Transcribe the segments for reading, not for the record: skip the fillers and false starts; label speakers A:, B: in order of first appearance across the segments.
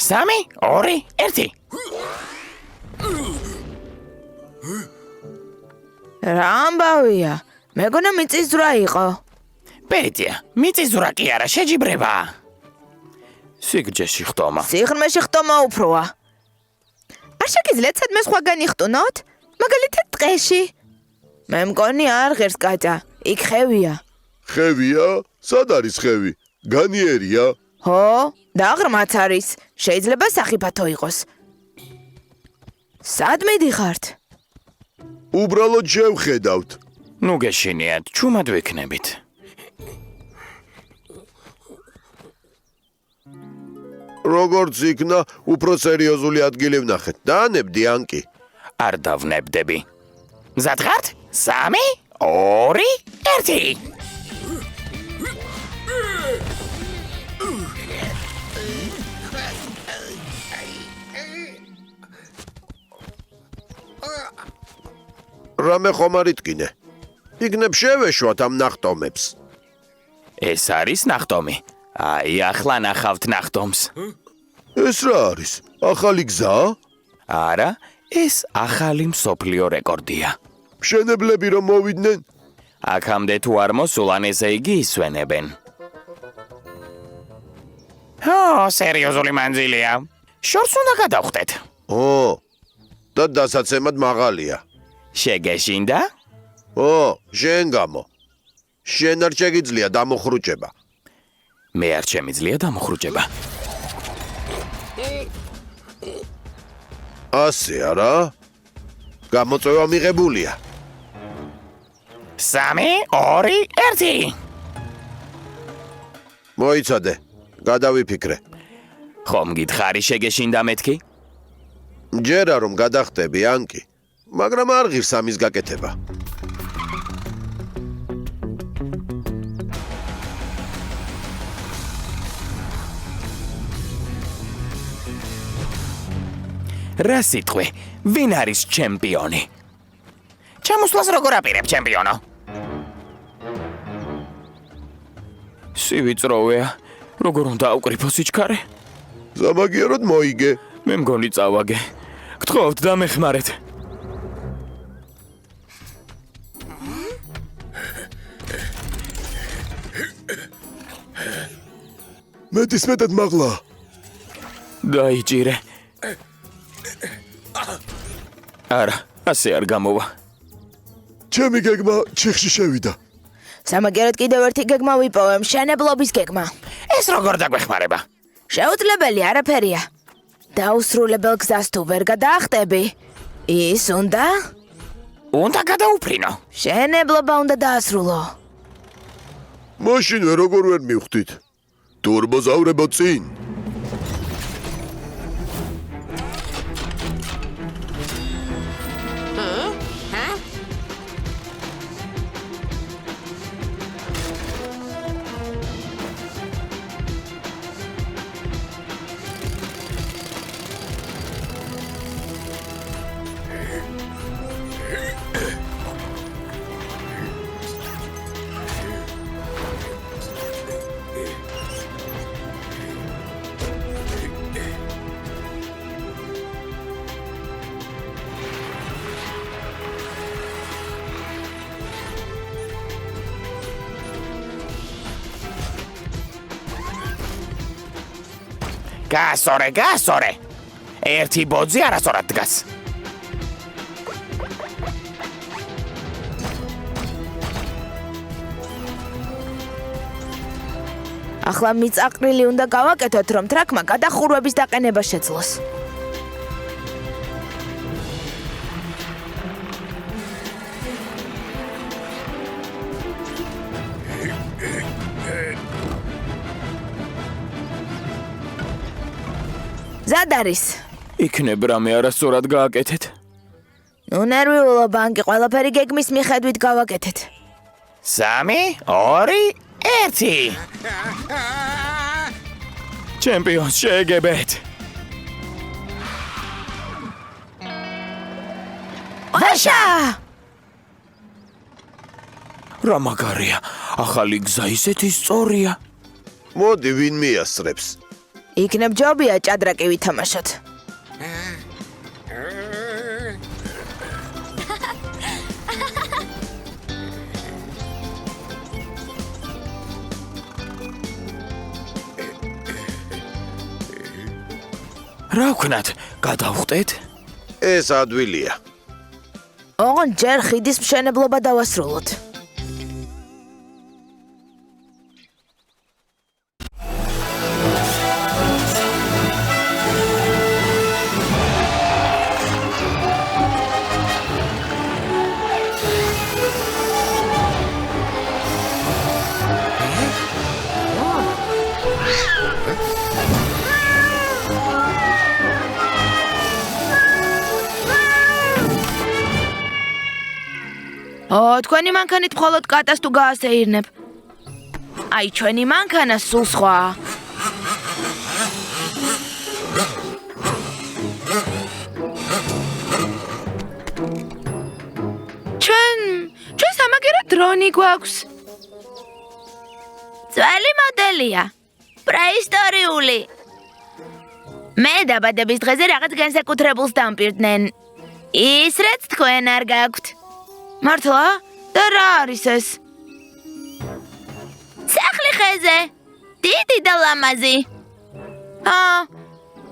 A: სამი, ორი, ერთი.
B: რა ამბავია? მეგონა მიწისძვრა იყო.
A: ბედია, მიწისძვრა კი არა, შეჯიბრებაა. სიგრძეში ხტომა.
B: სიღრმეში ხტომა უფროა. არ შეგიძლიათ სადმე სხვაგან იხტუნოთ? მაგალითად ტყეში. მე მგონი არ ღერს კატა, იქ ხევია.
C: ხევია? სად არის ხევი? განიერია?
B: ხო, და ღრმაც არის. შეიძლება სახიფათო იყოს. სად მიდიხართ?
C: უბრალოდ შევხედავთ.
A: ნუ გეშინიათ, ჩუმად ვიქნებით.
C: როგორც იქნა, უფრო სერიოზული ადგილი ვნახეთ. დაანებდი ანკი.
A: არ დავნებდები. მზად ხართ? 3, 2, 1.
C: რამე ხომ არ იტკინე. იქნებ შევეშვათ ამ ნახტომებს.
A: ეს არის ნახტომი. აი, ახლა ნახავთ ნახტომს.
C: ეს რა არის? ახალი გზა?
A: არა, ეს ახალი მსოფლიო რეკორდია.
C: მშენებლები რომ მოვიდნენ?
A: აქამდე თუ არ მოსულან, ესე იგი ისვენებენ. ო, სერიოზული მანძილია. შორს უნდა გადავხდეთ.
C: ო, და დასაცემად მაღალია.
A: შეგეშინდა?
C: ო, შენ გამო. შენ არ შეგიძლია დამოხრუჭება.
A: მე არ შემიძლია დამოხრუჭება.
C: ასე არა? გამოწვევა მიღებულია.
A: 3, 2, 1.
C: მოიცადე, გადავიფიქრე.
A: ხომ გითხარი შეგეშინდა მეთქი?
C: ჯერა რომ გადახტები ანკი, მაგრამ არ ღირს ამის გაკეთება.
A: რა სიტყვი? ვინ არის ჩემპიონი? ჩამოსვლას როგორ აპირებ ჩემპიონო? სივიწროვეა. როგორ უნდა ავკრიფო სიჩქარე?
C: სამაგიეროდ მოიგე.
A: მე მგონი წავაგე. გთხოვთ დამეხმარეთ.
C: მეტისმეტად მაღლა.
A: დაიჭირე. არა, ასე არ გამოვა.
C: ჩემი გეგმა ჩიხში შევიდა.
B: სამაგერად კიდევ ერთი გეგმა ვიპოვე, მშენებლობის გეგმა.
A: ეს როგორ დაგვეხმარება?
B: შეუძლებელი არაფერია. დაუსრულებელ გზას თუ ვერ გადაახტები, ის უნდა
A: უნდა გადაუფრინო.
B: შენებლობა უნდა დაასრულო.
C: მაშინვე როგორ ვერ მივხვდით? ტურბოზავრებო წინ.
A: გასორე, გასორე. ერთი ბოძი არასორად დგას.
B: ახლა მიწაყრილი უნდა გავაკეთოთ, რომ ტრაქმა გადახურვების დაყენება შეძლოს. ზად არის.
A: იქნებ რამე არასწორად გააკეთეთ.
B: ნუ ნერვიულობა, ანკი, ყველაფერი გეგმის მიხედვით გავაკეთეთ.
A: 3, 2, 1. ჩემპიონს შეეგებეთ.
B: ვაშა!
A: რა მაგარია, ახალი გზა ისეთი სწორია.
C: მოდი ვინ მიასწრებს.
B: იქნებ ჯობია ჭადრაკი ვითამაშოთ.
A: რა ვქნათ, გადავხტეთ?
C: ეს ადვილია.
B: ოღონდ ჯერ ხიდის მშენებლობა დავასრულოთ. თქვენი მანქანით მხოლოდ კატას თუ გაასეირნებ. აი, ჩვენი მანქანა სულ სხვა. ჩვენ სამაგერო დრონი გვაქვს. ძველი მოდელია. პრეისტორიული. მე დაბადების დღეზე რაღაც განსაკუთრებულს დამპირდნენ. ის რაც თქვენ არ გაქვთ. მართლა? და რა არის ეს? სახლი ხეზე. დიდი და ლამაზი.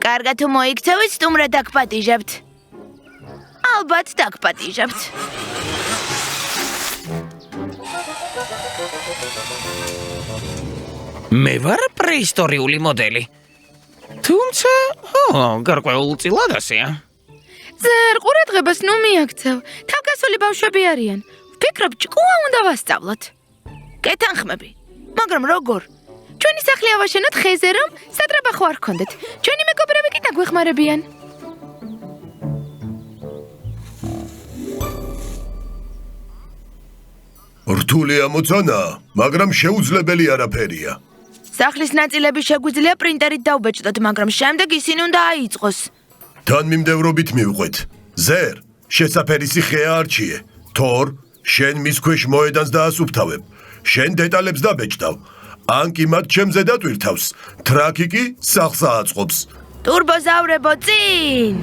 B: კარგად თუ მოიქცევით, სტუმრად დაგპატიჟებთ. ალბათ დაგპატიჟებთ.
D: მე ვარ პრეისტორიული მოდელი. თუმცა, გარკვეულწილად ასეა.
B: ზერ ყურადღებას ნუ მიაქცევ. თავგასული ბავშვები არიან. ვფიქრობ, ჭკუა უნდა ვასწავლოთ. გეთანხმები. მაგრამ როგორ? ჩვენი სახლი ავაშენოთ ხეზე, რომ სატრაბახო არ გქონდეთ. ჩვენი მეგობრები კი დაგვეხმარებიან.
C: რთული ამოცანა, მაგრამ შეუძლებელი არაფერია.
B: სახლის ნაწილები შეგვიძლია პრინტერით დავბეჭდოთ, მაგრამ შემდეგ ისინი უნდა აიწყოს.
C: თან მიმდევრობით მივყვეთ. ზერ, შესაფერისი ხეა არჩიე. თორ, შენ მის ქვეშ მოედანს დაასუფთავებ. შენ დეტალებს დაბეჭდავ. ან კი მათ ჩემზე დატვირთავს. ტრაკი კი სახლს ააწყობს.
B: ტურბოზავრებო წინ!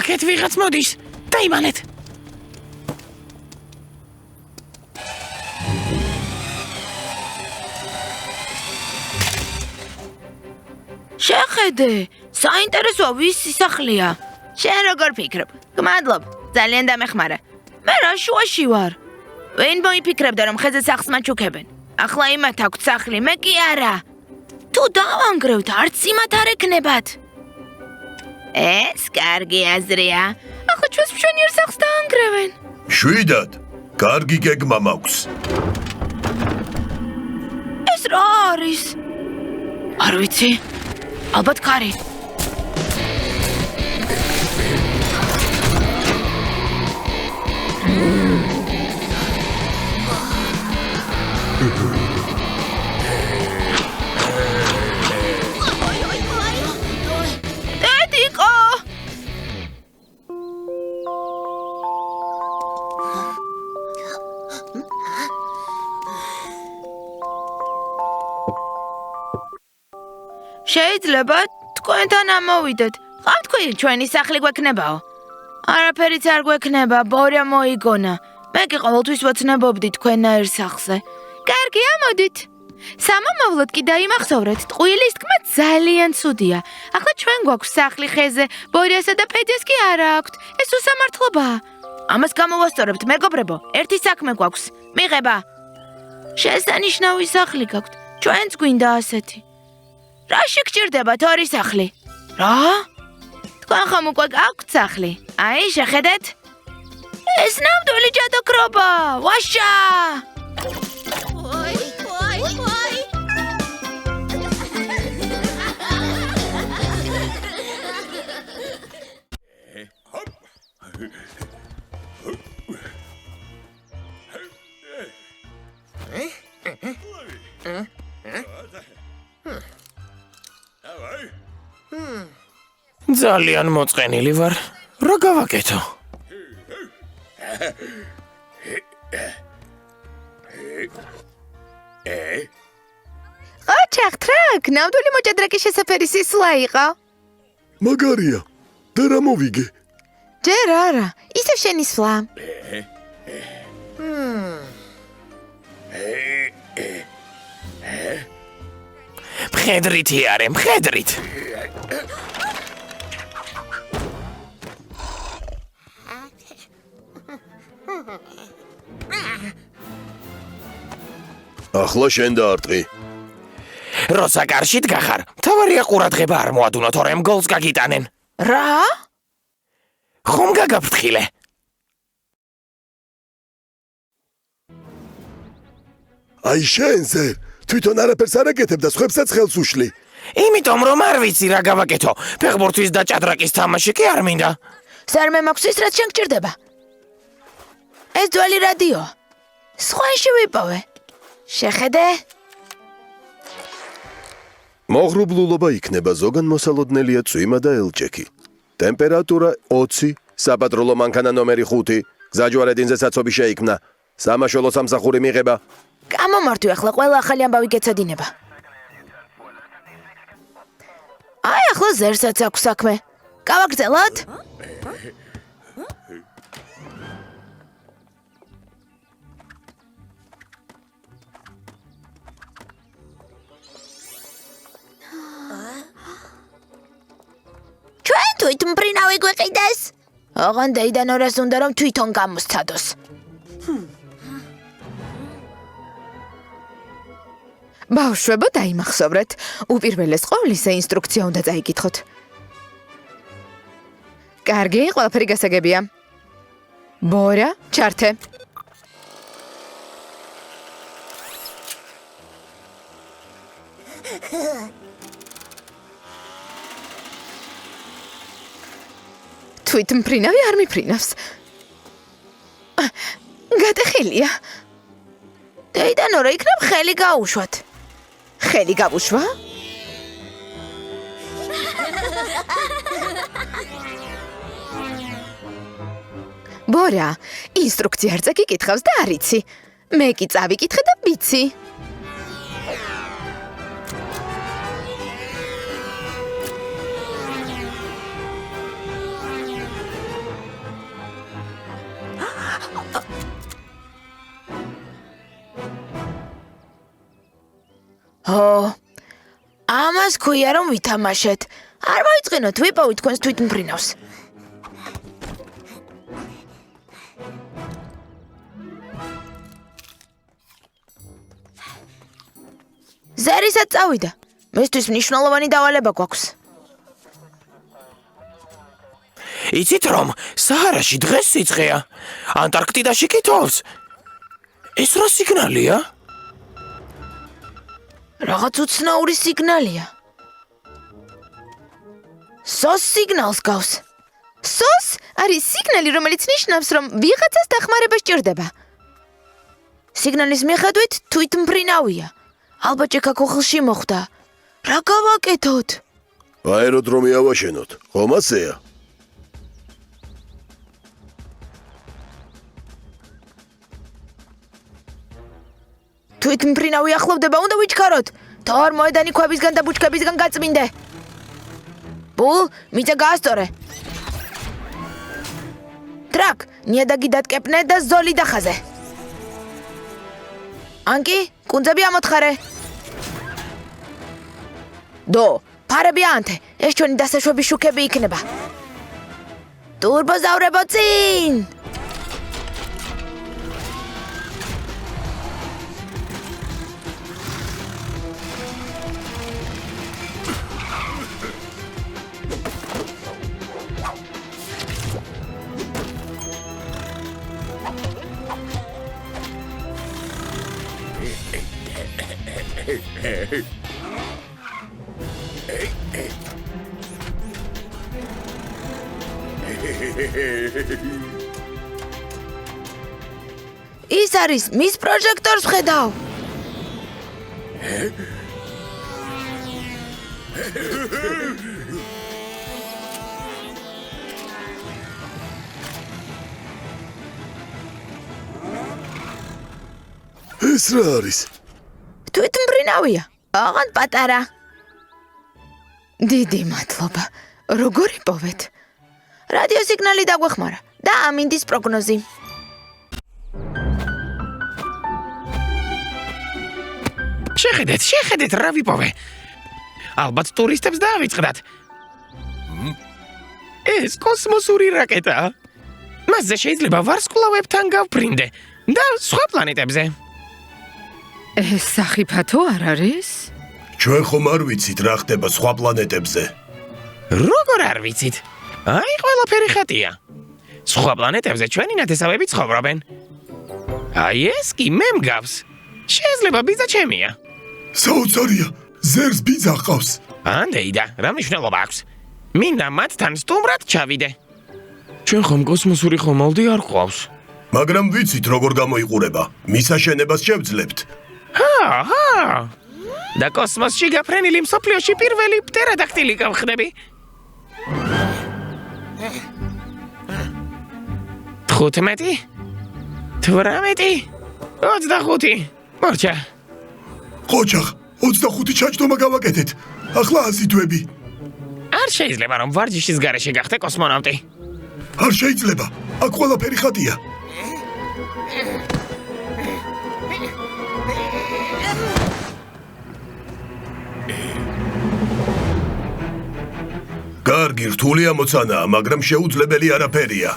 D: აქეთ ვიღაც მოდის. დაიმალეთ.
B: შეხედე, საინტერესოა ვისი სახლია. შენ როგორ ფიქრობ? გმადლობ, ძალიან დამეხმარა. მე რა შუაში ვარ? ვინ მოიფიქრებდა რომ ხეზე სახლს მაჩუქებენ? ახლა იმათ აქვთ სახლი, მე კი არა. თუ დავანგრევთ, არც იმათ არ ეკნებათ. ეს კარგი აზრია. ახლა ჩვენს მშვენიერ სახლს დაანგრევენ.
C: შვიდად, კარგი გეგმა მაქვს.
B: ეს რა არის? არ ვიცი. ალბათ კარი. შეიძლება თქვენთან ამოვიდეთ. ხარ თქვი ჩვენი სახლი გვექნებაო? არაფერიც არ გვექნება, ბორა მოიგონა. მე კი ყოველთვის ვოცნებობდი თქვენაერ სახლზე. კარგი, ამოდით. სამომავლოდ კი დაიმახსოვრეთ, ტყუილის თქმა ძალიან ცუდია. ახლა ჩვენ გვაქვს სახლი ხეზე, ბორიასა და ფედიას კი არა აქვთ. ეს უსამართლობაა. ამას გამოვასწორებთ, მეგობრებო, ერთი საქმე გვაქვს. მიღება. შესანიშნავი სახლი გაქვთ. ჩვენც გვინდა ასეთი. რა შეგჭირდებათ ორი სახლი? რა? თქვენ ხომ უკვე გაქვთ სახლი? აი, შეხედეთ. ეს ნამდვილი ჯადოქრობა! ვაშა!
D: ძალიან მოწყენილი ვარ. რა გავაკეთო?
B: ოჩახტრაკ, ნამდვილი მოჭადრაკის შესაფერი სისვლა იყო.
C: მაგარია. და რა მოვიგე?
B: ჯერ არა, ისევ შენი სვლა.
D: მხედრით იარე, მხედრით.
C: ახლა შენ დაარტყი.
D: როცა კარშით გახარ, თავარია ყურადღება არ მოადუნო, თორემ გოლს გაგიტანენ.
B: რა?
D: ხომ გაგაფრთხილე?
C: აი შენზე, თვითონ არაფერს არ აკეთებ და სხვებსაც ხელს უშლი.
D: იმიტომ რომ არ ვიცი რა გავაკეთო. ფეხბურთის და ჭადრაკის თამაში კი არ მინდა.
B: სარმე მაქვს ის რაც შენ გჭირდება. ეს ძველი რადიო. სხვაში ვიპოვე. შეხედე?
C: მოღრუბლულობა იქნება, ზოგან მოსალოდნელია წვიმა და ელჭექი. ტემპერატურა 20, საპატრულო მანქანა ნომერი 5, გზაჯვარედინზე საცობი შეიქმნა. სამაშველო სამსახური მიღება.
B: გამომართვი ახლა ყველა ახალი ამბავი გეცოდინება. აი ახლა ზერსაც აქვს საქმე. გავაგრძელოთ? ჩვენ თვითონ მფრინავი გვეყიდეს? ოღონდ დეიდან ორას უნდა რომ თვითონ გამოსცადოს. ბავშვებო, დაიმახსოვრეთ. უპირველეს ყოვლისა ინსტრუქცია უნდა წაიკითხოთ. კარგი, ყველაფერი გასაგებია. ბორა, ჩართე. თვით მფრინავი არ მიფრინავს. გადახელია. დეიდან ორა იქნებ ხელი გაუშვათ. ხელი გავუშვა? ბორა, ინსტრუქცია არ წაკითხავს და არ იცი. მე კი წავიკითხე და ვიცი. ამას ქვია რომ ვითამაშეთ. არ მოიწყინოთ, ვიპოვით თქვენს თვითმფრინავს. ზერისაც წავიდა. მისთვის მნიშვნელოვანი დავალება გვაქვს.
D: იცით რომ საჰარაში დღეს სიცხეა. ანტარქტიდაში კი თოვს. ეს რა სიგნალია?
B: რაღაც უცნაური სიგნალია. სოს სიგნალს გავს. სოს არის სიგნალი, რომელიც ნიშნავს, რომ ვიღაცას დახმარება სჭირდება. სიგნალის მიხედვით თვითმფრინავია. ალბათ ჭექა ქუხილში მოხვდა. რა გავაკეთოთ?
C: აეროდრომი ავაშენოთ. ხომ ასეა?
B: თვითმფრინავი ახლოვდება, უნდა ვიჩქაროთ. თორ მოედანი ქვებისგან და ბუჩქებისგან გაწმინდე. ბულ, მიწა გაასწორე. ტრაკ, ნიადაგი დატკეპნე და ზოლი დახაზე. ანკი, კუნძები ამოთხარე. დო, ფარები ანთე, ეს ჩვენი დასაშვების შუქები იქნება. ტურბოზავრებო წინ! ის არის მის პროჟექტორს ხედავ.
C: ეს რა არის?
B: თვითმფრინავია. აღარ პატარა. დიდი მადლობა. როგორ იპოვეთ? რადიო სიგნალი დაგვეხმარა და ამინდის პროგნოზი.
D: შეხედეთ რა ვიპოვე. ალბათ ტურისტებს დაავიწყდათ. ეს კოსმოსური რაკეტაა. მასზე შეიძლება ვარსკვლავებთან გავფრინდე და სხვა პლანეტებზე.
E: ეს სახიფათო არ არის?
C: ჩვენ ხომ არ ვიცით რა ხდება სხვა პლანეტებზე.
D: როგორ არ ვიცით? აი ყველაფერი ხატია. სხვა პლანეტებზე ჩვენი ნათესავები ცხოვრობენ. აი ეს კი მე მგავს. შეიძლება ბიძა ჩემია.
C: საოცარია, ზერს ბიძა ყავს.
D: ანდეიდა, რა მნიშვნელობა აქვს? მინდა მათთან სტუმრად ჩავიდე. ჩვენ ხომ კოსმოსური ხომალდი არ ყავს.
C: მაგრამ ვიცით როგორ გამოიყურება. მის აშენებას შევძლებთ.
D: ჰა. და კოსმოსში გაფრენილი მსოფლიოში პირველი პტერადაქტილი გავხდები. 15 18 25 მორჩა.
C: ყოჩახ, 25 ჩაჯდომა გავაკეთეთ. ახლა 100 თვები.
D: არ შეიძლება რომ ვარჯიშის გარეშე გახდე კოსმონავტი.
C: არ შეიძლება. აქ ყველაფერი ხატია. კარგი, რთული ამოცანაა, მაგრამ შეუძლებელი არაფერია.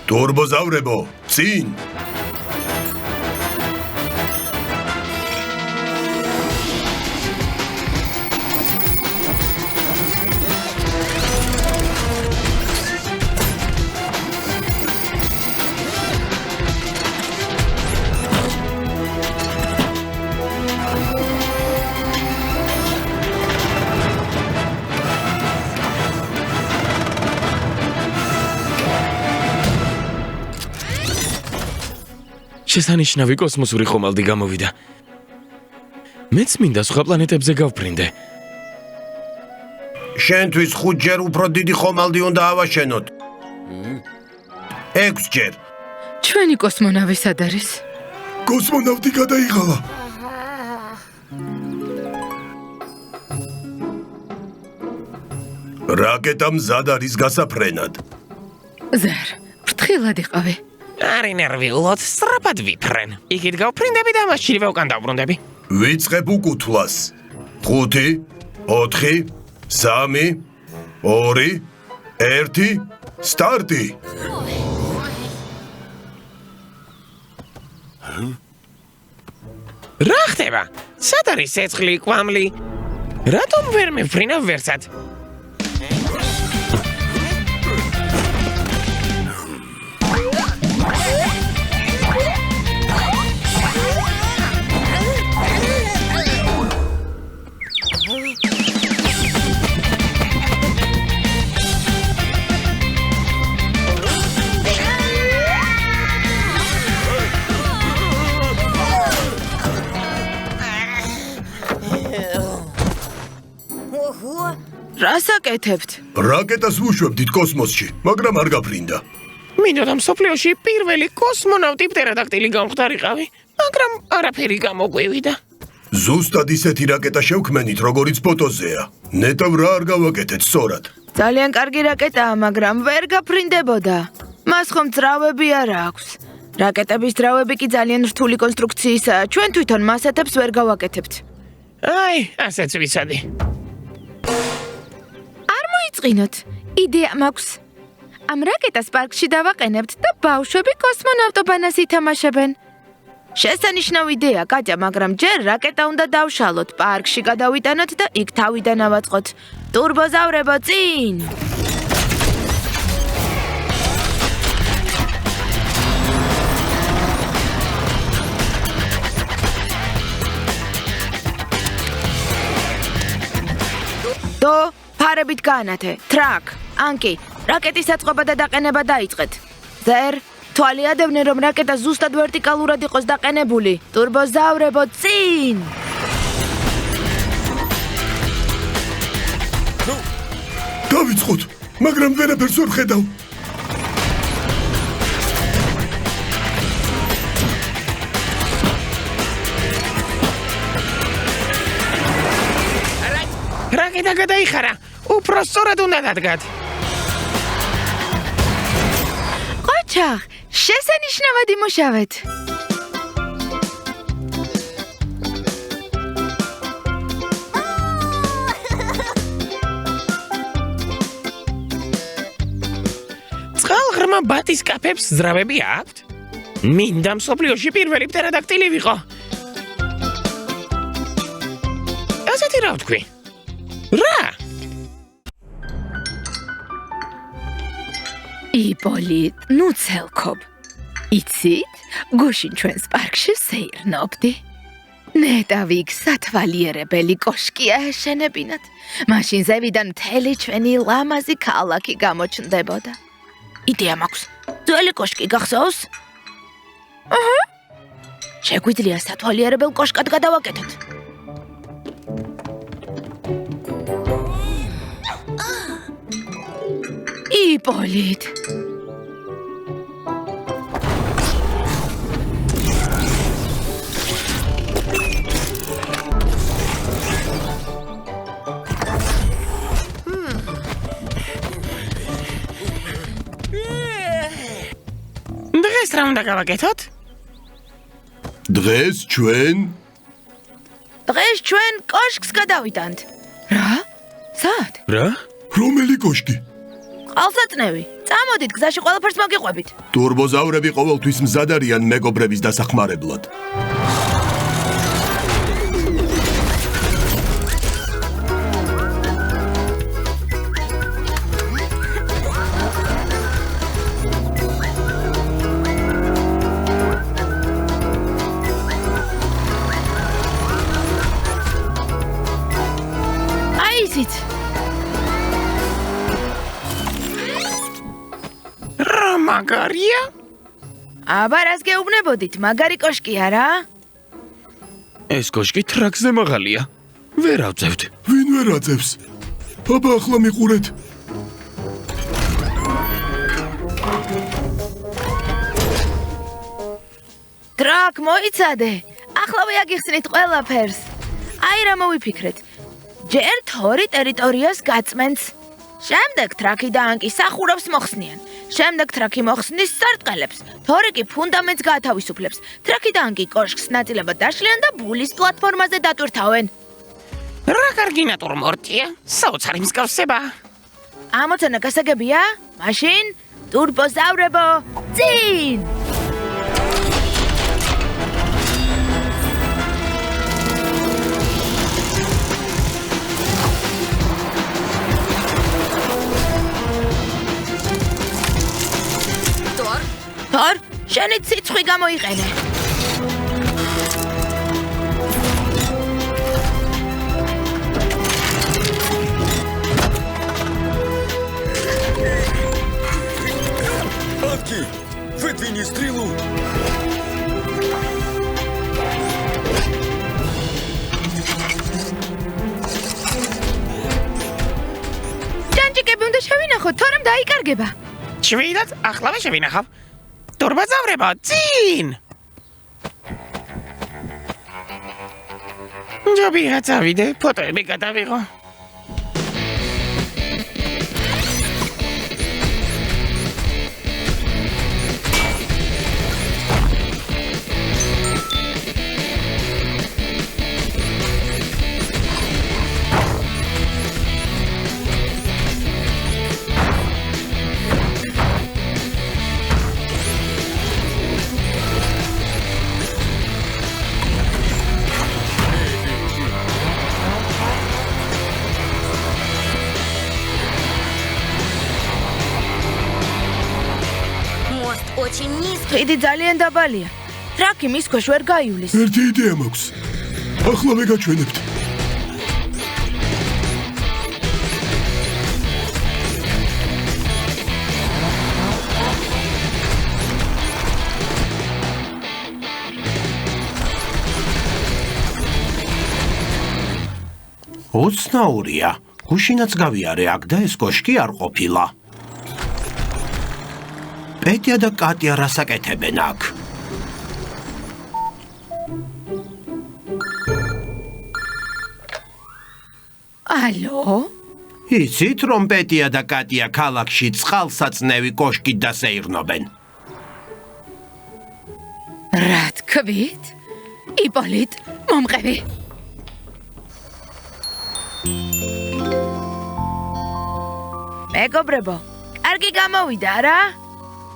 C: ტურბოზავრებო, წინ!
D: შესანიშნავი კოსმოსური ხომალდი გამოვიდა. მეც მინდა სხვა პლანეტებზე გავფრინდე.
C: შენთვის 5 ჯერ უფრო დიდი ხომალდი უნდა ავაშენოთ. 6 ჯერ.
E: ჩვენი კოსმონავი სად არის?
C: კოსმონავტი გადაიღალა. რაკეტა მზად არის გასაფრენად.
E: ზარ, ფრთხილად იყავი.
D: არ ინერვიულოთ, სწრაფად ვიფრენ. იქით გავფრინდები და მასშივე უკან დავბრუნდები.
C: ვიწყებ უკუთვლას. 5 4 3 2 1 სტარტი.
D: რა ხდება? სად არის ცეცხლი, კვამლი? რატომ ვერ მიფრინავ ვერსად?
B: რას აკეთებთ?
C: რაკეტას ვუშვებდით კოსმოსში, მაგრამ არ გაფრინდა.
D: მინდოდა მსოფლიოში პირველი კოსმონავტი პტეროდაქტილი გამختარიყავი, მაგრამ არაფერი გამოგვივიდა.
C: ზუსტად ისეთი რაკეტა შევქმენით, როგორიც ფოტოზეა. ნეტავ რა არ გავაკეთეთ სწორად.
B: ძალიან კარგი რაკეტაა, მაგრამ ვერ გაფრინდებოდა. მას ხომ ძრავები არ აქვს. რაკეტების ძრავები კი ძალიან რთული კონსტრუქციისაა. ჩვენ თვითონ მასეთებს ვერ გავაკეთებთ.
D: აი, ასეც ვიცადი.
B: არ მოიწყინოთ. იდეა მაქვს. ამ რაკეტას პარკში დავაყენებთ და ბავშვები კოსმონავტობანას ითამაშებენ. შესანიშნავი იდეა, კატია, მაგრამ ჯერ რაკეტა უნდა დავშალოთ, პარკში გადავიტანოთ და იქ თავიდან ავაწყოთ. ტურბოზავრებო, წინ! დო, ფარებით გაანათე, ტრაკ, ანკი, რაკეტის აწყობა და დაყენება დაიწყეთ. ზერ, თვალი ადევნე, რომ რაკეტა ზუსტად ვერტიკალურად იყოს დაყენებული. ტურბოზავრებო, წინ!
C: დავიწყოთ, მაგრამ ვერაფერს ვერ ხედავ.
D: რაკეტა გადაიხარა, უფრო სწორად უნდა დადგათ.
B: ყოჩაღ, შესანიშნავად იმუშავეთ.
D: წყალღრმა ბატის კაფებს ძრავები აქვთ? მინდა მსოფლიოში პირველი პტეროდაქტილი ვიყო. ასეთი რა ვთქვი? რა?
E: იპოლიტ, ნუ ცელქობ. იცით, გუშინ ჩვენს პარკში სეირნობდი. ნეტავი იქ სათვალიერებელი კოშკია ეშენებინათ. მაშინ ზევიდან მთელი ჩვენი ლამაზი ქალაქი გამოჩნდებოდა.
B: იდეა მაქვს. ძველი კოშკი გახსოვს? აჰა. შეგვიძლია სათვალიერებელ კოშკად გადავაკეთოთ.
E: იპოლიტ.
D: დღეს რა უნდა გავაკეთოთ?
C: დღეს ჩვენ
B: დღეს ჩვენ კოშკს გადავიტანთ.
E: რა? სად?
D: რა?
C: რომელი კოშკი?
B: ყალსაწნევი. წამოდით, გზაში ყველაფერს მოგიყვებით.
C: ტურბოზავრები ყოველთვის მზად არიან მეგობრების დასახმარებლად.
B: აი ისიც.
D: რა მაგარია?
B: აბა რას გეუბნებოდით, მაგარი კოშკია რა?
A: ეს კოშკი ტრაქზე მაღალია. ვერ ავწევთ.
C: ვინ ვერ აწევს? აბა ახლა მიყურეთ.
B: ტრაკ მოიცადე. ახლავე აგიხსნით ყველაფერს. აი რა მოვიფიქრეთ. ჯერ თორი ტერიტორიას გაწმენს. შემდეგ ტრაკი და ანკი სახურავს მოხსნიან. შემდეგ ტრაკი მოხსნის სარტყელებს. თორი კი ფუნდამენტს გაათავისუფლებს. ტრაკი და ანკი კოშკს ნაწილებად დაშლიან და ბულის პლატფორმაზე დატვირთავენ.
D: რა კარგი ნატურმორტია? საოცარი მსგავსება.
B: ამოცანა გასაგებია? მაშინ ტურბოზავრებო, წინ! თორ, შენი ციცხი გამოიყენე.
F: Атки, выдвини стрелу.
B: ჯანჯიკები უნდა შევინახოთ, თორემ დაიკარგება.
D: შვიდად ახლავე შევინახავ. დურბაზავრებო, წინ! ჯობია წავიდე, ფოტოები გადავიღო.
G: Мост очень низкий.
B: ხიდი ძალიან დაბალია. ტრაკი მის ქვეშ ვერ გაივლის.
C: ერთი იდეა მაქვს. ახლავე გაჩვენებთ.
H: უცნაურია. გუშინაც გავიარე აქ და ეს კოშკი არ ყოფილა. პეტია და კატია რას აკეთებენ აქ?
E: ალო?
H: იცით, რომ პეტია და კატია ქალაქში წყალსაწნევი კოშკით დასეირნობენ?
E: რა თქვით? იპოლიტ, მომყევი.
B: მეგობრებო, კარგი გამოვიდა რა?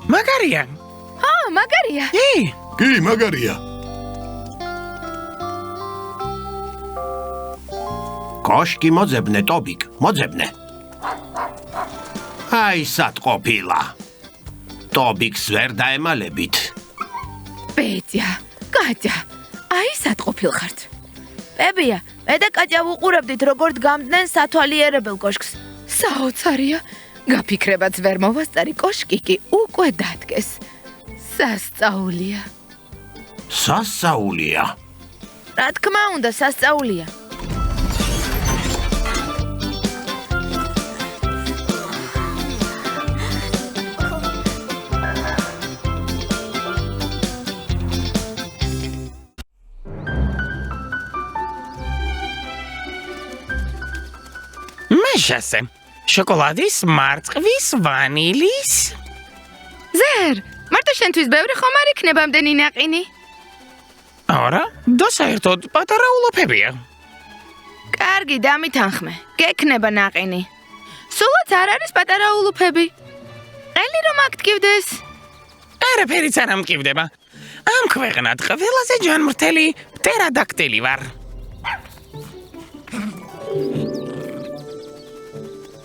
D: მაგარია.
E: ჰა, მაგარია.
C: კი, მაგარია.
H: კოშკი მოძებნე, ტობიკ, მოძებნე. აი, სად ყოფილა. ტობიკს ვერ დაემალებით.
E: პეტია, კატია, აი სად ყოფილხართ?
B: პებია, მე და კატია ვუყურებდით როგორ დგამდნენ სათვალიერებელ კოშკს.
E: საოცარია. გაფიქრებაც ვერ მოვასწარი, კოშკი კი უკვე დადგეს. სასწაულია.
H: სასწაულია.
B: რა თქმა უნდა, სასწაულია.
D: მე შესე. შოკოლადის, მარწყვის, ვანილის.
E: ზერ, მარტო შენთვის ბევრი ხომ არ იქნება ამდენი ნაყინი?
D: არა, და საერთოდ პატარა ულოფებია.
B: კარგი, დამითანხმე. გექნება ნაყინი. სულაც არ არის პატარა ულუფები. ყელი რომ აქ ტკივდეს.
D: არაფერიც არ ამკივდება. ამ ქვეყნად ყველაზე ჯანმრთელი პტერადაქტილი ვარ.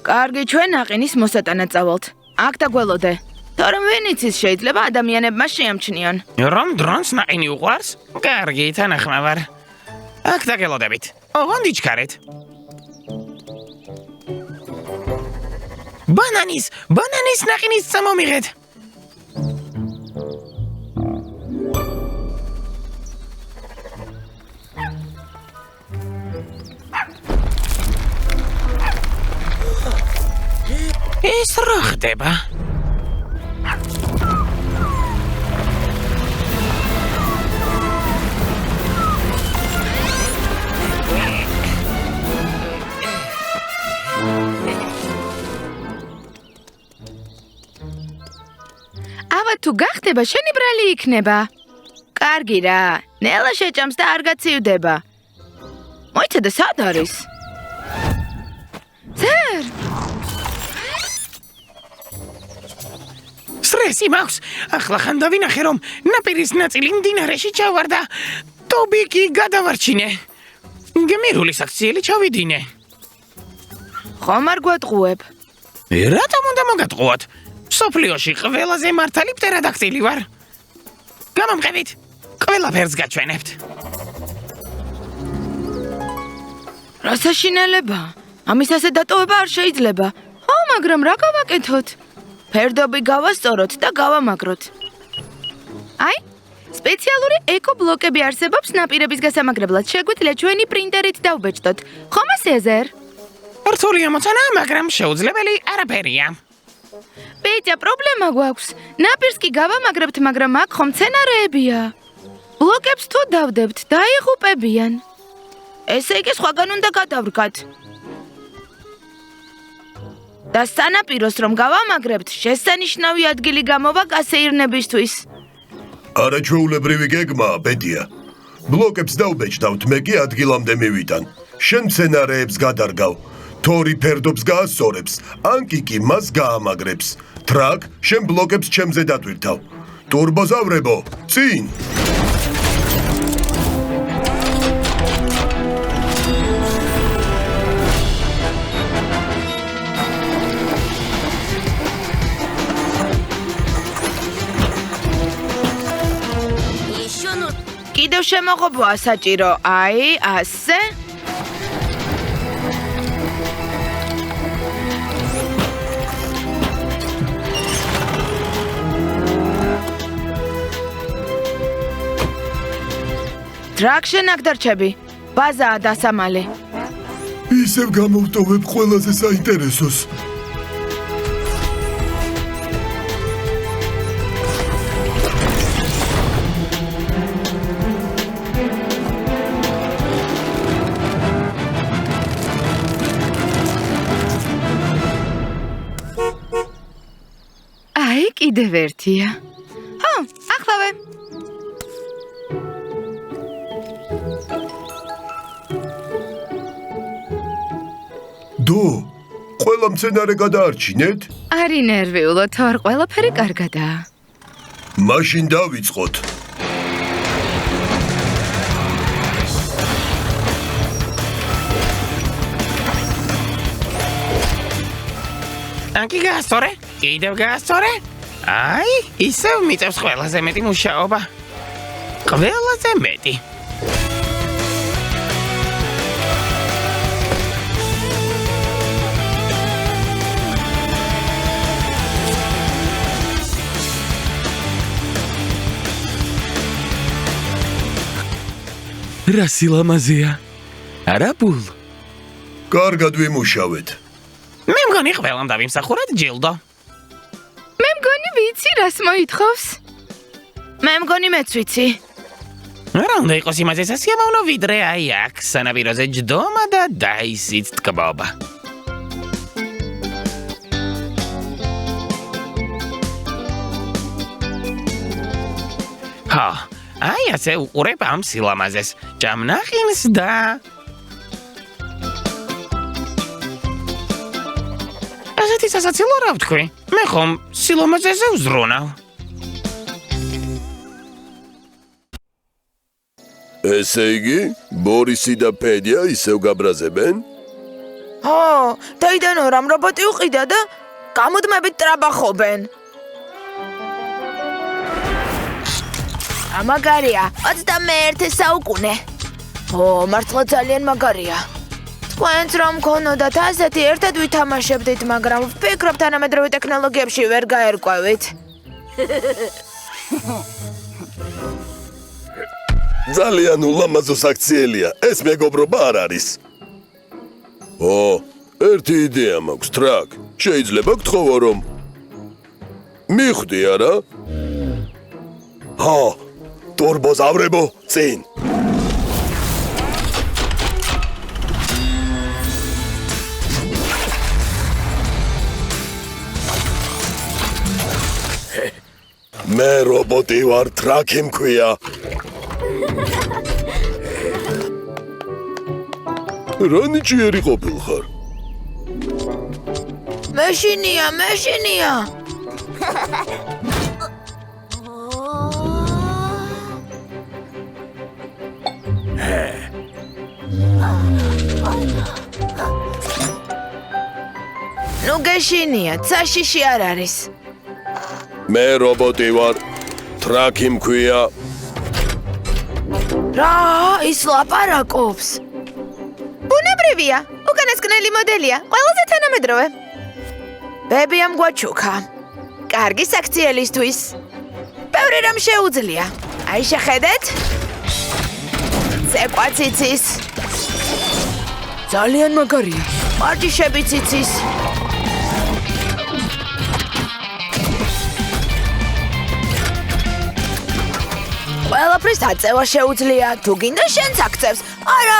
B: კარგი, ჩვენ ნაყინის მოსატანად წავალთ. აქ დაგველოდე. თორემ ვინ იცის, შეიძლება ადამიანებმა შეამჩნიონ.
D: რომ დრონს ნაყინი უყვარს? კარგი, თანახმა ვარ. აქ დაგელოდებით. ოღონდ იჩქარეთ. ბანანის ნაყინის წამომიღეთ. ეს რა ხდება?
B: ავა თუ გახდება, შენი ბრალი იქნება. კარგი რა, ნელა შეჭამს და არ გაცივდება. მოიცადე, სად არის?
E: ზერ,
D: სტრესი მაქვს. ახლა ხან დავინახე, რომ ნაპირის ნაწილი მდინარეში ჩავარდა. ტობიკი გადავარჩინე. გმირული საქციელი ჩავიდინე.
B: ხომ არ გვატყუებ?
D: რატომ უნდა მოგატყუოთ? სოფლიოში ყველაზე მართალი პტერადაქტილი ვარ. გამომყევით. ყველაფერს გაჩვენებთ.
B: რა საშინელება? ამის ასე დატოვება არ შეიძლება. ხო, მაგრამ რა გავაკეთოთ? ფერდობი გავასწოროთ და გავამაგროთ. აი, სპეციალური ეკობლოკები არსებობს ნაპირების გასამაგრებლად. შეგვიძლია ჩვენი პრინტერით დავბეჭდოთ. ხომ ასე ზერ?
D: რთული ამოცანა, მაგრამ შეუძლებელი არაფერია.
E: პეტია, პრობლემა გვაქვს. ნაპირს კი გავამაგრებთ, მაგრამ აქ ხომ მცენარეებია. ბლოკებს თუ დავდებთ, დაიღუპებიან.
B: ესე იგი სხვაგან უნდა გადავრგათ. და სანაპიროს რომ გავამაგრებთ, შესანიშნავი ადგილი გამოვა გასეირნებისთვის.
C: არაჩვეულებრივი გეგმაა, პეტია. ბლოკებს დავბეჭდავთ, მე კი ადგილამდე მივიტან. შენ მცენარეებს გადარგავ. თორი ფერდობს გაასწორებს, ანკი კი მას გაამაგრებს. ტრაკ, შენ ბლოკებს ჩემზე დატვირთავ. ტურბოზავრებო, წინ!
G: Еще ну...
B: კიდევ შემოღობაა საჭირო. აი, ასე. ტრაკ შენ აქ დარჩები. ბაზაა დასამალი.
C: ისევ გამოვტოვებ ყველაზე საინტერესოს.
E: აი, კიდევ ერთია. ხო, ახლავე.
C: დო, ყველა მცენარე გადაარჩინეთ?
E: არი ნერვიულო, თორ ყველაფერი კარგადაა.
C: მაშინ დავიწყოთ.
D: ანკი გაასწორე? კიდევ გაასწორე? აი, ისევ მიწევს ყველაზე მეტი მუშაობა. ყველაზე მეტი.
A: რა სილამაზეა. არა ბულ.
C: კარგად ვიმუშავეთ.
D: მე მგონი ყველამ დავიმსახურეთ ჯილდო.
E: მე მგონი ვიცი, რას მოითხოვს.
B: მე მგონი მეც ვიცი.
D: რა უნდა იყოს იმაზე სასიამოვნო ვიდრე აი აქ სანაპიროზე ჯდომა და დაისიც თკბობა. ჰა, აი ასე უყურებ ამ სილამაზეს. ჭამნახინს და ასეთი სასაცილო რა ვთქვი? მე ხომ სილამაზეზე ვზრუნავ.
C: ესე იგი, ბორისი და პედია ისევ გაბრაზებენ?
B: ხო, დაიდან ორამ რობოტი უყიდა და გამუდმებით ტრაბახობენ. ამაგარია, 21 საუკუნე. ო, მართლა ძალიან მაგარია. თქვენც რომ გქონოდათ ასეთი, ერთად ვითამაშებდით, მაგრამ ვფიქრობ თანამედროვე ტექნოლოგიებში ვერ გაერკვევით.
C: ძალიან ულამაზო საქციელია, ეს მეგობრობა არ არის. ო, ერთი იდეა მაქვს, ტრაკ. შეიძლება გთხოვო რომ მიხვდი არა? ჰა, ტურბოზავრებო, წინ. მე რობოტი ვარ, ტრაკი მქვია. რა ნიჭიერი ყოფილხარ?
B: მეშინია. ნუ გეშინია, საშიში არ არის.
C: მე რობოტი ვარ, ტრაკი მქვია.
B: რა, ის ლაპარაკობს. ბუნებრივია, უკანასკნელი მოდელია, ყველაზე თანამედროვე. ბებიამ გვაჩუქა. კარგი საქციელისთვის. ბევრი რამ შეუძლია. აი შეხედეთ. ცეკვაც იცის. ძალიან მაგარია. პარჭიშებიც იცის. შორის აწევა შეუძლია, თუ გინდა შენც აქცევს. არა.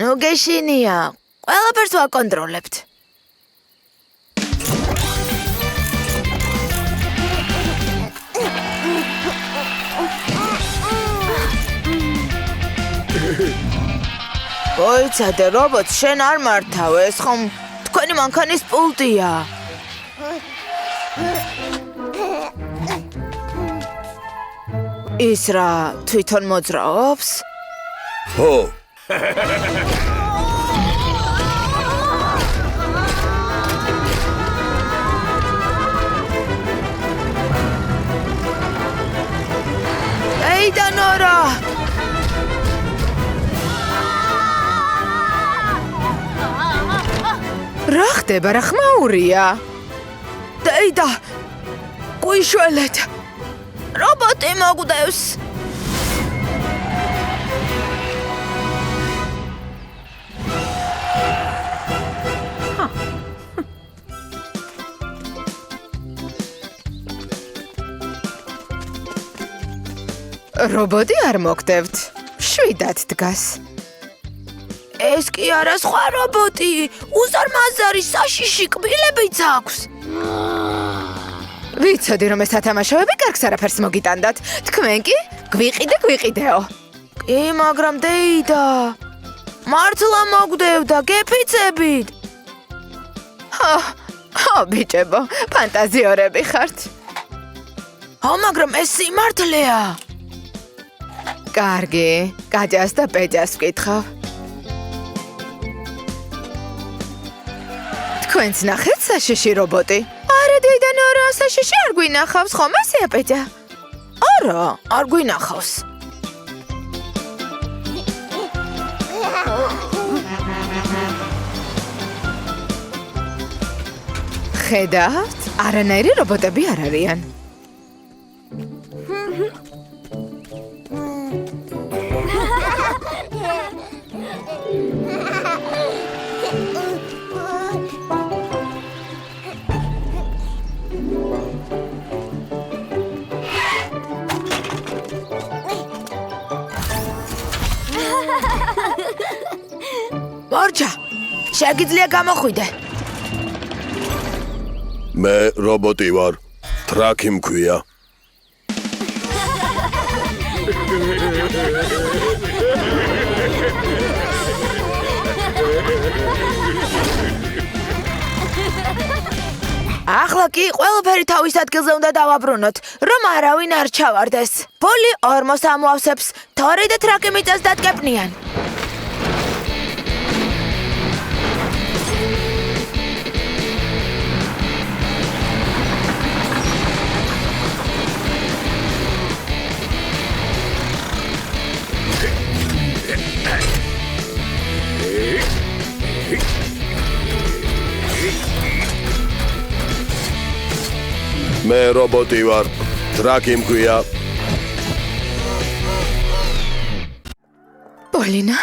B: ნუ გეშინია. ყველაფერს ვაკონტროლებთ. ოიცადე, რობოტს შენ არ მართავ, ეს ხომ თქვენი მანქანის პულტია. ის რა თვითონ მოძრაობს?
C: ხო,
B: ეი და ნორა!
E: რა ხდება, რა ხმაურია?
B: დეიდა! გვიშველეთ! რობოტი მოგვდევს!
E: რობოტი არ მოგდებთ. შვიდად დგას.
B: ეს კი არა სხვა რობოტი! უზარმაზარი საშიში კბილებიც აქვს!
E: ვიცოდი რომ ეს ათამაშოები კარგს არაფერს მოგიტანდათ. თქვენ კი გვიყიდეო.
B: კი, მაგრამ დეიდა! მართლა მოგვდევდა, გეფიცებით!
E: ხო, ბიჭებო, ფანტაზიორები ხართ.
B: მაგრამ ეს სიმართლეა!
E: კარგი, კაჭას და პეჭას ვკითხავ. თქვენც ნახეთ საშიში რობოტი? არა, დეიდა ნორა, საშიში არ გვინახავს, ხომ ასეა პეჭა?
B: არა, არ გვინახავს.
E: ხედავთ? არანაირი რობოტები არ არიან.
B: მორჩა, შეგიძლია გამოხვიდე.
C: მე რობოტი ვარ. ტრაკი მქვია.
B: ახლა კი ყველაფერი თავის ადგილზე უნდა დავაბრუნოთ, რომ არავინ არ ჩავარდეს. პოლი ორმოს ამოავსებს, თორი და ტრაკი მიწას დატკეპნიან.
C: მე რობოტი ვარ. ტრაკი მქვია.
E: პოლინა,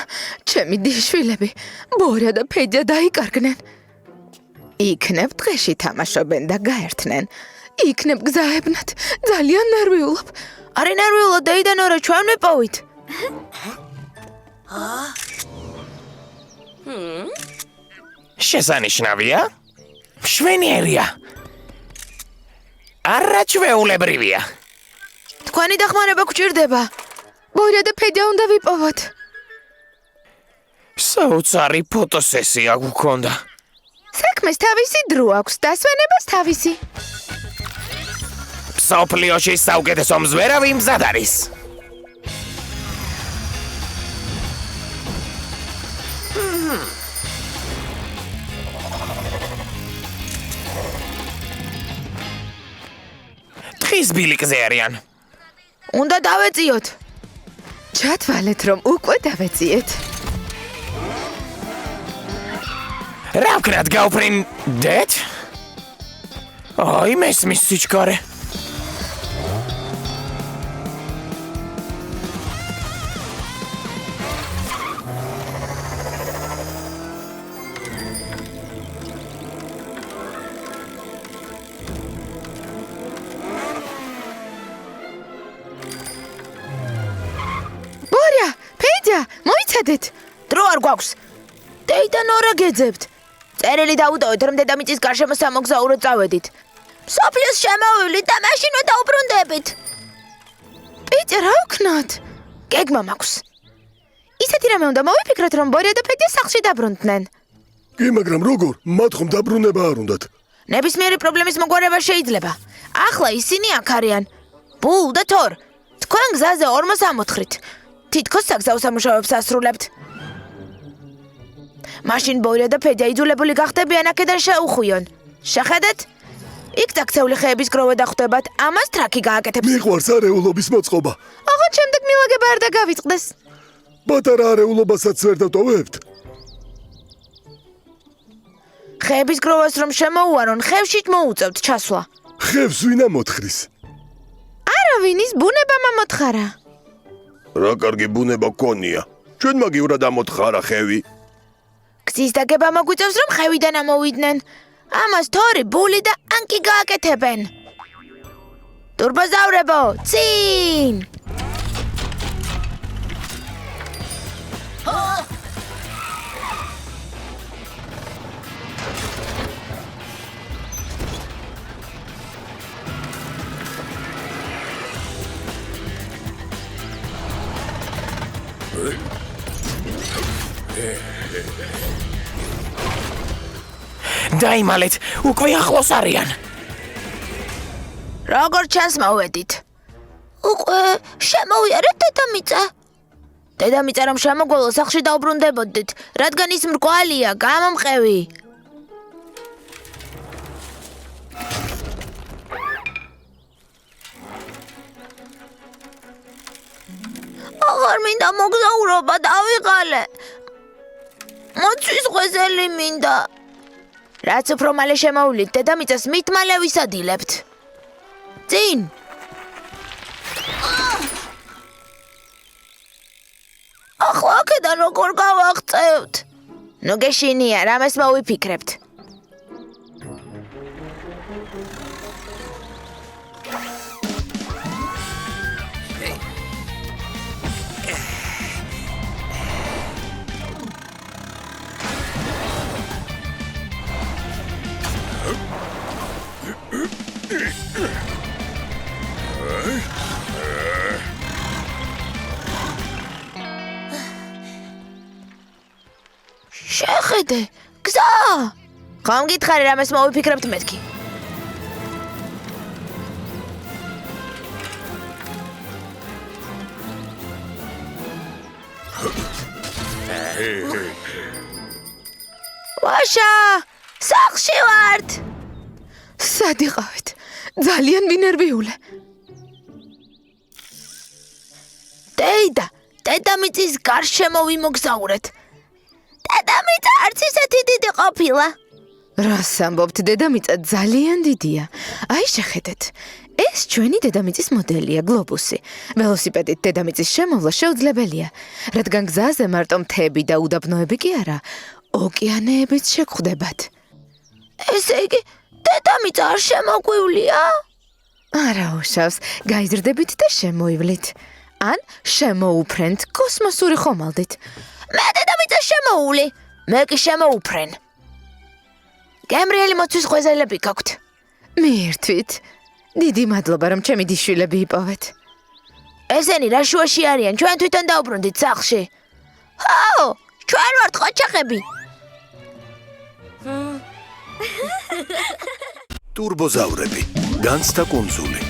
E: ჩემი დიშვილები, ბორა და ფეჯა დაიკარგნენ. იქნებ დღეში თამაშობენ და გაერთნენ. იქნებ გზაებნათ, ძალიან ნერვიულობ.
B: არი ნერვიულად დეიდა ნორა, ჩვენ ვიპოვით.
D: შესანიშნავია? მშვენიერია. არაჩვეულებრივია.
B: თქვენი დახმარება გვჭირდება.
E: ბორა და ფეჯა უნდა ვიპოვოთ.
D: საოცარი ფოტოსესია გვქონდა.
E: საქმეს თავისი დრო აქვს, დასვენებას თავისი.
D: მსოფლიოში საუკეთესო მზვერავი მზად არის. თხის ბილიკზე არიან.
B: უნდა დავეწიოთ.
E: ჩათვალეთ რომ უკვე დავეციეთ.
D: რა ვქნათ გავფრინდეთ? აი მესმის სიჩქარე.
E: ხედეთ.
B: დრო არ გვაქვს. დეიდან ორა გეძებთ. წერილი დაუტოვეთ, რომ დედამიწის გარშემო სამოგზაუროდ წავედით. სოფლის შემოვივლით და მაშინვე დაუბრუნდებით.
E: პიტერ, რა ვქნათ?
B: გეგმა მაქვს.
E: ისეთი რამე უნდა მოვიფიქროთ, რომ ბორია და ფედია სახლში დაბრუნდნენ.
F: კი, მაგრამ როგორ? მათ ხომ დაბრუნება არ უნდათ.
B: ნებისმიერი პრობლემის მოგვარება შეიძლება. ახლა ისინი აქ არიან. ბულ და თორ. თქვენ გზაზე 44-ით. თითქოს საგზაო სამუშაოებს ასრულებთ. მაშინ ბორია და ფედია იძულებული გახდებიან აქედან შეუხვიონ. შეხედეთ? იქ დაქცეული ხეების გროვა დახვდებათ, ამას ტრაკი გააკეთებს.
F: მიყვარს არეულობის მოწყობა.
E: აღარ შემდეგ მილაგება არ დაგავიწყდეს.
F: პატარა არეულობასაც ვერ დავტოვებთ.
B: ხეების გროვას რომ შემოუარონ, ხევშიც მოუწევთ ჩასვლა.
F: ხევს ვინ ამოთხრის?
E: არავინის ბუნებამ ამოთხარა.
C: რა კარგი ბუნება გქონია. ჩვენ მაგივრად ამოთხარა ხევი.
B: გზის დაგება მოგვიწევს, რომ ხევიდან ამოვიდნენ. ამას თორი, ბული და ანკი გააკეთებენ. ტურბოზავრებო, წინ!
D: დაიმალეთ, უკვე ახლოს არიან.
B: როგორ ჩანს მოვედით? უკვე შემოვიარეთ დედამიწა. დედამიწა რომ შემოგველო სახლში დაუბრუნდებოდით, რადგან ის მრგვალია, გამომყევი. აღარ მინდა მოგზაურობა, დავიღალე. მოცვის ღვეზელი მინდა. რაც უფრო მალე შემოვლით, დედამიწას მით მალე ვისადილებთ. წინ! ახლა აქედან როგორ გავაღწევთ? ნუ გეშინია, რამეს მოვიფიქრებთ. შეხედე, გზა! ხომ გითხარი რამეს მოვიფიქრებთ მეთქი? ვაშა! სახლში ვართ!
E: სად იყავით? ძალიან ვინერვიულე.
B: დეიდა, დედამიწის გარშემო ვიმოგზაურეთ. დედამიწა არც ისეთი დიდი ყოფილა.
E: რას ამბობთ, დედამიწა ძალიან დიდია. აი შეხედეთ. ეს ჩვენი დედამიწის მოდელია, გლობუსი. ველოსიპედით დედამიწის შემოვლა შეუძლებელია, რადგან გზაზე მარტო მთები და უდაბნოები კი არა, ოკეანეებიც შეგხვდებათ.
B: ესე იგი, დედამიწა არ შემოგვივლია?
E: არა უშავს, გაიზრდებით და შემოივლით. ან შემოუფრენთ კოსმოსური ხომალდით.
B: მე დედამიწას შემოუვლი, მე კი შემოუფრენ. გემრიელი მოცვის ღვეზელები გაქვთ.
E: მიირთვით. დიდი მადლობა, რომ ჩემი დიშვილები იპოვეთ.
B: ესენი რა შუაში არიან, ჩვენ თვითონ დაუბრუნდით სახლში. ჰაო, ჩვენ ვართ ყოჩაღები.
C: ტურბოზავრები, განცდა კუნძული.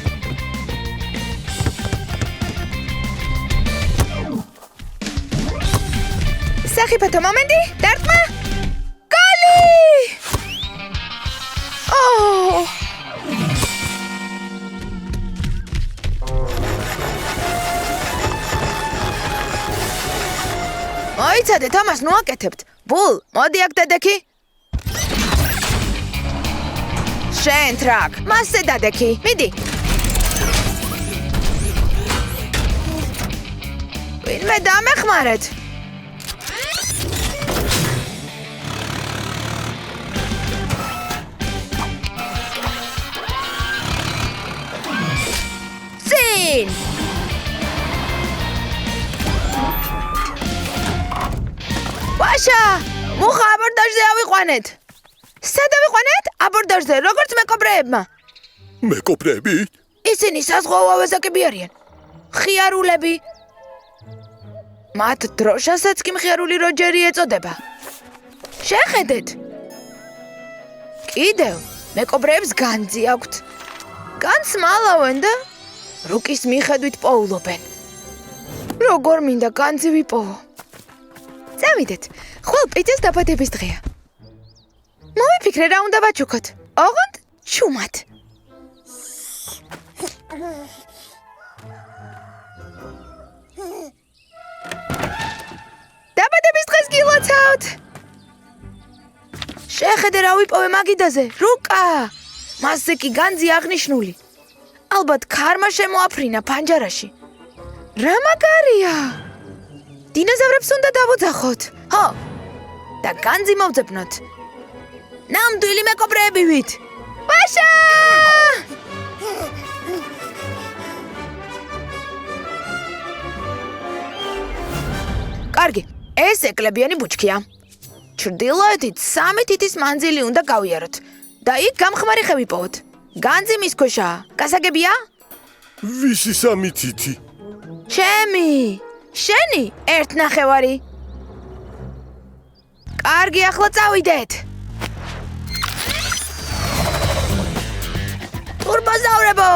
E: სახიფათო მომენტი, დარტყმა! გოლი! ოუ!
B: მოიცადეთ, ამას ნუ აკეთებთ. ბულ, მოდი აქ დადექი. შენ ტრაკ, მასზე დადექი. მიდი. ვინმე დამეხმარეთ. წინ! ვაშა, მუხა აბორდაჟზე ავიყვანეთ. სად ავიყვანეთ? აბორდაჟზე, როგორც მეკობრეებმა.
F: მეკობრეები?
B: ისინი საზღვაო ავაზაკები არიან. ხიარულები. მათ დროშასაც კი მხიარული როჯერი ეწოდება. შეხედეთ. კიდევ მეკობრეებს განძი აქვთ. განს მალავენ და რუკის მიხედვით პოულობენ. როგორ მინდა განძი ვიპოვო. წავიდეთ, ხვალ პიცის დაბადების დღეა. მოვიფიქრე რა უნდა ვაჩუქოთ. ოღონდ ჩუმად. დაბადების დღეს გილოცავთ. შეხედე რა ვიპოვე მაგიდაზე, რუკა. მასზე კი განძი აღნიშნული. ალბათ ქარმა შემოაფრინა ფანჯარაში. რა მაგარია. დინოზავრებს უნდა დავოძახოთ. ხო. და განძი მოვძებნოთ. ნამდვილი მეკობრეები ვით. ვაშა! კარგი, ეს ეკლებიანი ბუჩქია. ჩრდილოეთით 3 თითის მანძილი უნდა გავიაროთ და იქ გამხმარი ხე ვიპოვოთ. განძი მის ქვეშაა. გასაგებია?
F: ვისი 3 თითი?
B: ჩემი. შენი 1/9. კარგი, ახლა წავიდეთ. ტურბოზავრებო!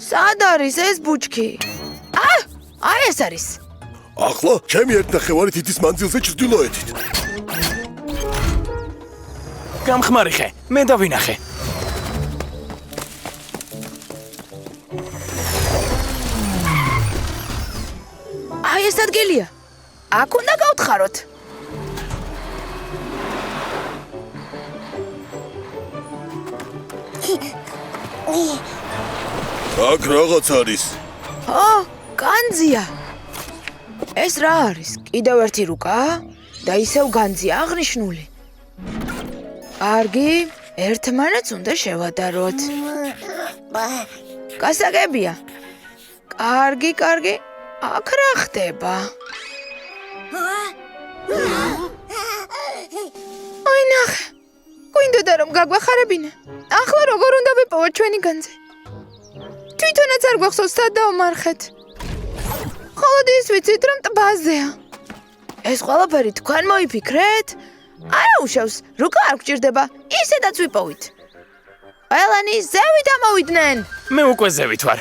B: სად არის ეს ბუჩქი? აი ეს არის.
F: ახლა ჩემი 1/9 თითის მანძილზე ჩრდილოეთით.
A: გამხმარი ხე, მე დავინახე.
B: აი ეს ადგილია. აქ უნდა გავთხაროთ.
F: აქ რაღაც არის.
B: ო, განძია. ეს რა არის? კიდევ ერთი რუკა და ისევ განძია აღნიშნული. კარგი, ერთმანეთს უნდა შევადაროთ. გასაგებია. კარგი. აქ რა ხდება? აი ნახე. გვინდოდა რომ გაგვახარებინა. ახლა როგორ უნდა ვიპოვოთ ჩვენი განძი? თვითონაც არ გვახსოვს სად დავმარხეთ. ხოლოდ ის ვიცით რომ ტბაზეა. ეს ყველაფერი თქვენ მოიფიქრეთ? არა უშავს, რუკა არ გჭირდება, ისედაც ვიპოვით. ყველანი ზევით ამოვიდნენ.
A: მე უკვე ზევით ვარ.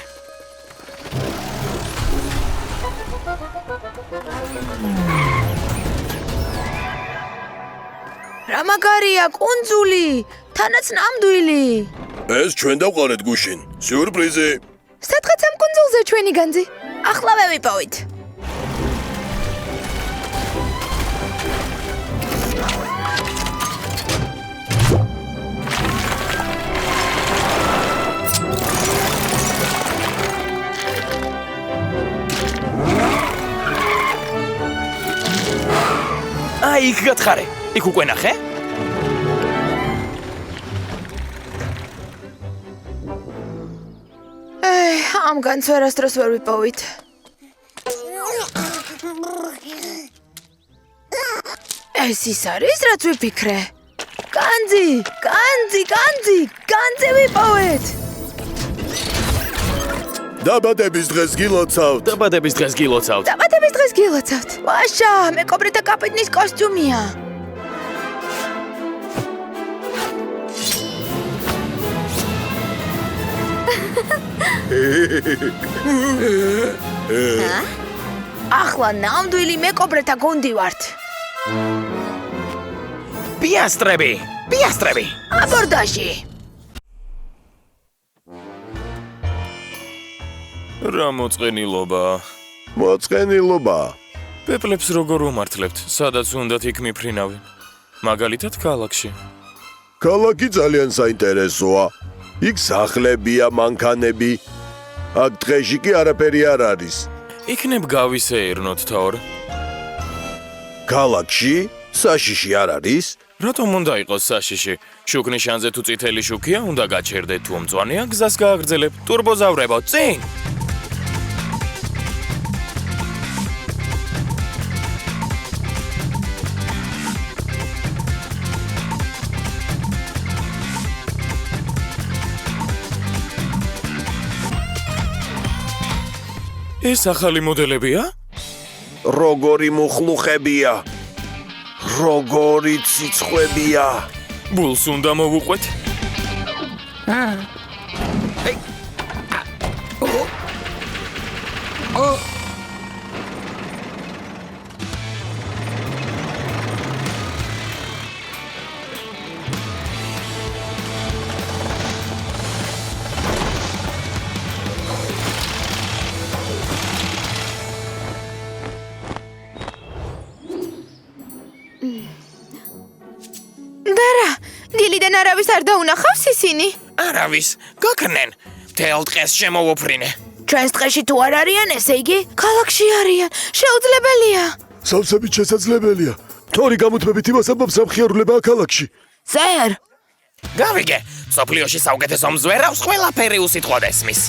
B: რა მაგარია, კუნძული, თანაც ნამდვილი.
F: ეს ჩვენ დავყარეთ გუშინ. სიურპრიზი.
B: სადღაც ამ კუნძულზე ჩვენი განძი. ახლავე ვიპოვით.
A: აი, იქ გათხარე. იქ უკვე ნახე?
B: ამ განს ვერასდროს ვერ ვიპოვით. ეს ის არის, რაც ვიფიქრე. განძი ვიპოვეთ.
F: დაბადების დღეს გილოცავთ.
A: დაბადების დღეს გილოცავთ.
B: დაბადების დღეს გილოცავთ. ვაშა, მეკობრეთა კაპიტნის კოსტიუმია. ახლა ნამდვილი მეკობრეთა გუნდი ვართ.
A: პიასტრები.
B: აბორდაჟი.
A: რა მოწყენილობა.
F: მოწყენილობა.
A: პეპლებს როგორ უმართლებთ, სადაც უნდათ იქ მიფრინავენ. მაგალითად ქალაქში.
F: ქალაქი ძალიან საინტერესოა. იქ სახლებია, მანქანები. აქ დღეში კი არაფერი არ არის.
A: იქნებ გავისეირნოთ თორ.
C: ქალაქში საშიში არ არის?
A: რატომ უნდა იყოს საშიში? შუქნიშანზე თუ წითელი შუქია, უნდა გაჩერდეთ, თუ მწვანეა, გზას გააგრძელებ. ტურბოზავრებო, წინ! ეს ახალი მოდელებია?
C: როგორი მუხლუხებია? როგორი ციცხვებია?
A: ბულს უნდა მოვუყვეთ?
E: დარა, დილიდან არავის არ დაუნახავს ისინი?
D: არავის, გაქნენ. მთელ დღეს შემოვუფრინე.
B: ჩვენს დღეში თუ არ არიან, ესე იგი,
E: ქალაქში არიან. შეუძლებელია.
F: სავსებით შესაძლებელია. თორი გამუდმებით იმას ამბობს, რომ ხიარულებაა ქალაქში.
B: ზერ,
D: გავიგე, სოფლიოში საუკეთესო მზვერავს ყველაფერი უსიტყვოდ ესმის.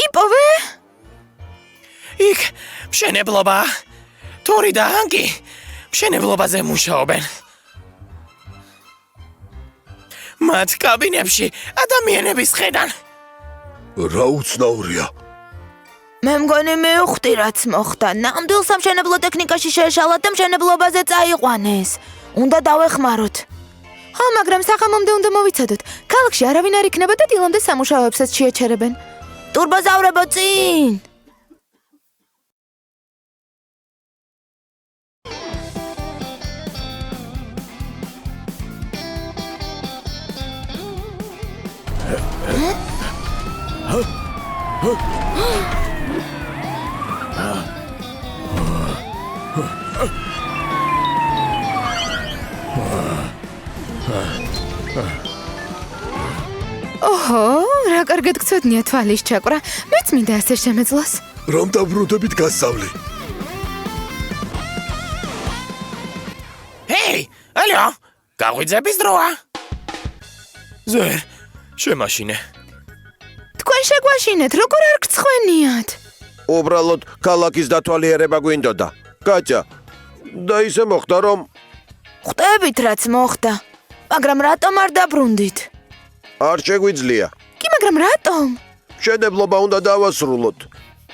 E: იპოვე?
D: იქ მშენებლობა. თორი და ანკი მშენებლობაზე მუშაობენ. მათ კაბინებში ადამიანების ხედან.
F: რა უცნაურია.
B: მე მგონი მივხვდი რაც მოხდა. ნამდვილ სამშენებლო ტექნიკაში შეეშალათ და მშენებლობაზე წაიყვანეს. უნდა დავეხმაროთ.
E: ხო, მაგრამ სახამომდე უნდა მოვიცადოთ. ქალაქში არავინ არ იქნება და დილამდე სამუშაოებსაც შეეჩერებენ.
B: ტურბოზავრებო, წინ!
E: ოჰო, რა კარგად გწოდნია თვალის ჩაკვრა. მეც მინდა ასე შემეძლოს.
F: რომ დაბრუნდებით გასწავლი.
D: ჰეი, ალო, გაღვიძების დროა.
A: ზერ, შემაშინე.
E: თქვენ შეგვაშინეთ, როგორ არ გწხვენიათ?
C: უბრალოდ ქალაქის დათვალიერება გვინდოდა. კაჭა. და ისე მოხდა, რომ
B: ხვდებით რაც მოხდა. მაგრამ რატომ არ დაბრუნდით?
C: არ შეგვიძლია.
E: კი, მაგრამ რატომ?
C: მშენებლობა უნდა დავასრულოთ.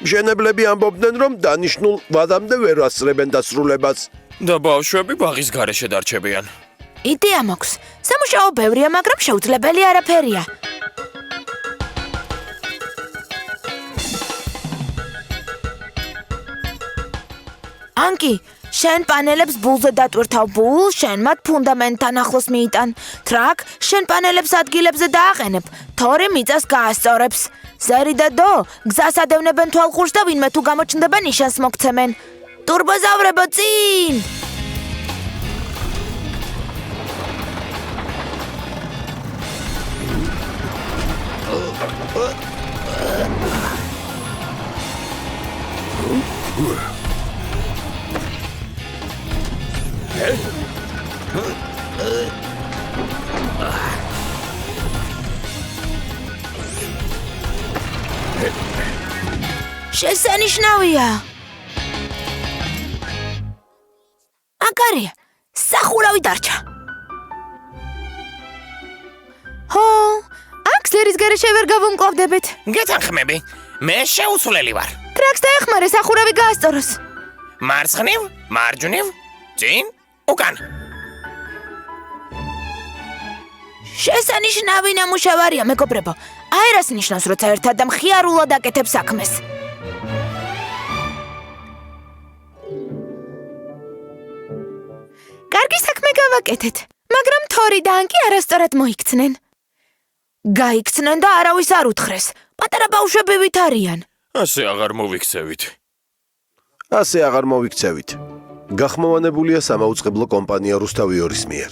C: მშენებლები ამბობდნენ, რომ დანიშნულ ვადამდე ვერ ასწრებენ დასრულებას.
A: და ბავშვები ბაღის გარეშე დარჩებიან.
B: იდეა მაქვს. სამუშაო ბევრია, მაგრამ შეუძლებელი არაფერია. ანკი, შენ პანელებს ბულზე დატვირთავ ბულ, შენ მათ ფუნდამენტთან ახლოს მიიტან. ტრაკ, შენ პანელებს ადგილებზე დააყენებ. თორი მიწას გაასწორებს. ზერი და დო, გზას ადევნებენ თვალხურს და ვინმე თუ გამოჩნდება ნიშანს მოგცემენ. ტურბოზავრებო, წინ! შესანიშნავია. აკარია, სახურავი დარჩა.
E: ჰო, აქ ზერის გარეშე ვერ გავუმკლავდებით.
D: გეთანხმები, მე შეუცვლელი ვარ.
E: ტრაქს დაეხმარე სახურავი გაასწოროს.
D: მარცხნივ, მარჯვნივ, წინ, უკან.
B: შესანიშნავი ნამუშევარია, მეგობრებო. აერას ნიშნავს, როცა ერთად და მხიარულად აკეთებს საქმეს.
E: კარგი საქმე გავაკეთეთ. თორი და ანკი არასწორად მოიქცნენ. გაიქცნენ და არავის არ უთხრეს. პატარა ბავშვები ვით არიან.
A: ასე აღარ მოვიქცევით.
F: ასე აღარ მოვიქცევით. გახმოვანებულია სამაუწყებლო კომპანია რუსთავიორის მიერ.